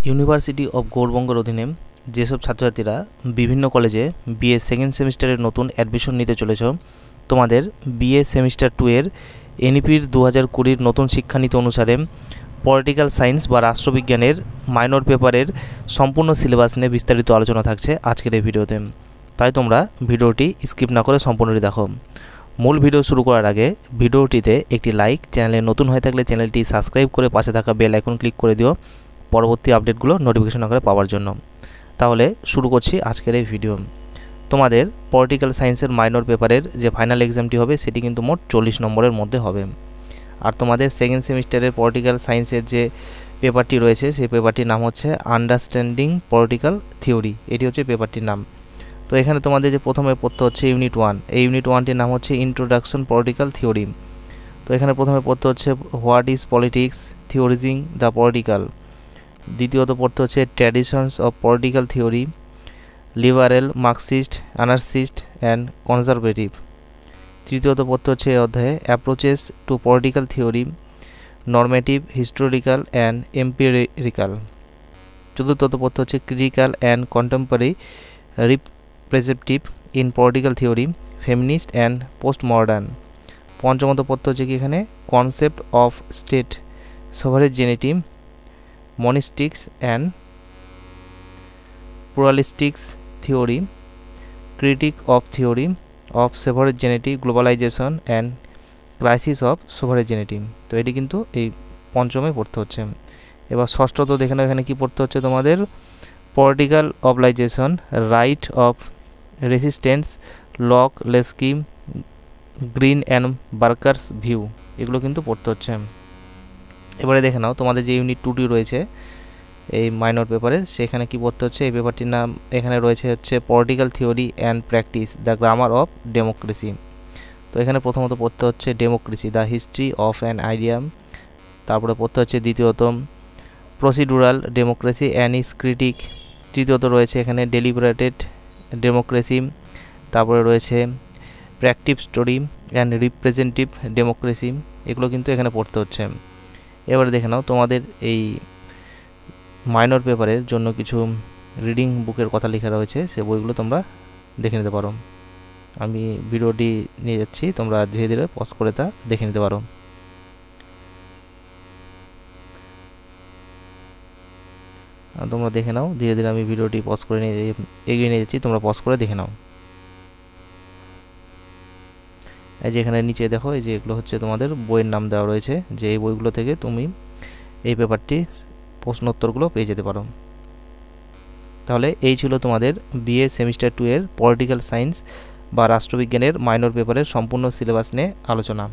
University of গৌড়বঙ্গের অধীনে যেসব ছাত্রছাত্রীরা বিভিন্ন কলেজে বিএ সেকেন্ড সেমিস্টারের নতুন অ্যাডমিশন নিতে চলেছ, তোমাদের বিএ সেমিস্টার 2 এর এনইপির 2020 নতুন শিক্ষানীতি অনুসারে পলিটিক্যাল সায়েন্স বা রাষ্ট্রবিজ্ঞানের মাইনর পেপারের সম্পূর্ণ সিলেবাস নিয়ে বিস্তারিত আলোচনা থাকছে আজকের এই ভিডিওতে। তাই তোমরা ভিডিওটি স্কিপ না করে সম্পূর্ণটি দেখো। মূল ভিডিও শুরু করার আগে ভিডিওটিতে একটি লাইক, চ্যানেলে নতুন হয়ে থাকলে চ্যানেলটি সাবস্ক্রাইব করে পাশে থাকা বেল আইকন ক্লিক করে দিও পরবর্তী আপডেটগুলো নোটিফিকেশন আকারে পাওয়ার জন্য। তাহলে শুরু করছি আজকের এই ভিডিও। তোমাদের পলিটিক্যাল সায়েন্সের মাইনর পেপারের যে ফাইনাল এক্সামটি হবে সেটি কিন্তু মোট 40 নম্বরের মধ্যে হবে। আর তোমাদের সেকেন্ড সেমিস্টারের পলিটিক্যাল সায়েন্সের যে পেপারটি রয়েছে সেই পেপারটির নাম হচ্ছে আন্ডারস্ট্যান্ডিং পলিটিক্যাল থিওরি, এটি হচ্ছে পেপারটির নাম। তো এখানে তোমাদের যে প্রথমে পড়তে হচ্ছে ইউনিট 1, এই ইউনিট 1টির নাম হচ্ছে ইন্ট্রোডাকশন পলিটিক্যাল থিওরি। তো এখানে প্রথমে পড়তে হচ্ছে what is politics, theorising the political. দ্বিতীয়ত পড়তে হচ্ছে traditions of political theory, liberal, Marxist, anarchist and conservative. তৃতীয়ত পড়তে হচ্ছে এই অধ্যায়ে approaches to political theory, normative, historical and empirical. চতুর্থত পড়তে হচ্ছে critical and contemporary representative in political theory, feminist and post modern. পঞ্চমত পড়তে হচ্ছে কি এখানে concept of state sovereignty, monistics and pluralistics theory, critique of theory of sovereignty, globalisation and crisis of সভারেনিটি। তো এটি কিন্তু এই পঞ্চমে পড়তে হচ্ছে। এবার ষষ্ঠত দেখে নাও এখানে কী পড়তে হচ্ছে তোমাদের political obligation, right of resistance, Locke, Laski, Green and Barker's view, এগুলো কিন্তু পড়তে হচ্ছে। এবারে দেখে নাও তোমাদের যে ইউনিট 2টি রয়েছে এই মাইনর পেপারে, সেখানে কি পড়তে হচ্ছে। এই পেপারটির নাম এখানে রয়েছে হচ্ছে political theory and practice, the grammar of democracy. তো এখানে প্রথমত পড়তে হচ্ছে democracy, the history of an idea. তারপরে পড়তে হচ্ছে দ্বিতীয়ত প্রসিডুরাল ডেমোক্রেসি অ্যান্ড ইস ক্রিটিক। তৃতীয়ত রয়েছে এখানে ডেলিবারেটেড ডেমোক্রেসি। তারপরে রয়েছে প্র্যাকটিভ স্টোরি অ্যান্ড রিপ্রেজেন্টেটিভ ডেমোক্রেসি, এগুলো কিন্তু এখানে পড়তে হচ্ছে। এবারে দেখে নাও তোমাদের এই মাইনর পেপারের জন্য কিছু রিডিং বুকের কথা লেখা রয়েছে, সে বইগুলো তোমরা দেখে নিতে পারো। আমি ভিডিওটি নিয়ে যাচ্ছি, তোমরা ধীরে ধীরে পজ করে তা দেখে নিতে পারো। তোমরা দেখে নাও ধীরে ধীরে, আমি ভিডিওটি পজ করে এগিয়ে নিয়ে যাচ্ছি, তোমরা পজ করে দেখে নাও। এই যে এখানে নিচে দেখো, এই যে এগুলো হচ্ছে তোমাদের বইয়ের নাম দেওয়া রয়েছে, যে এই বইগুলো থেকে তুমি এই পেপারটি প্রশ্নোত্তরগুলো পেয়ে যেতে পারো। তাহলে এই ছিল তোমাদের বিএ সেমিস্টার 2 এর পলিটিক্যাল সায়েন্স বা রাষ্ট্রবিজ্ঞানের মাইনর পেপারের সম্পূর্ণ সিলেবাস নিয়ে আলোচনা।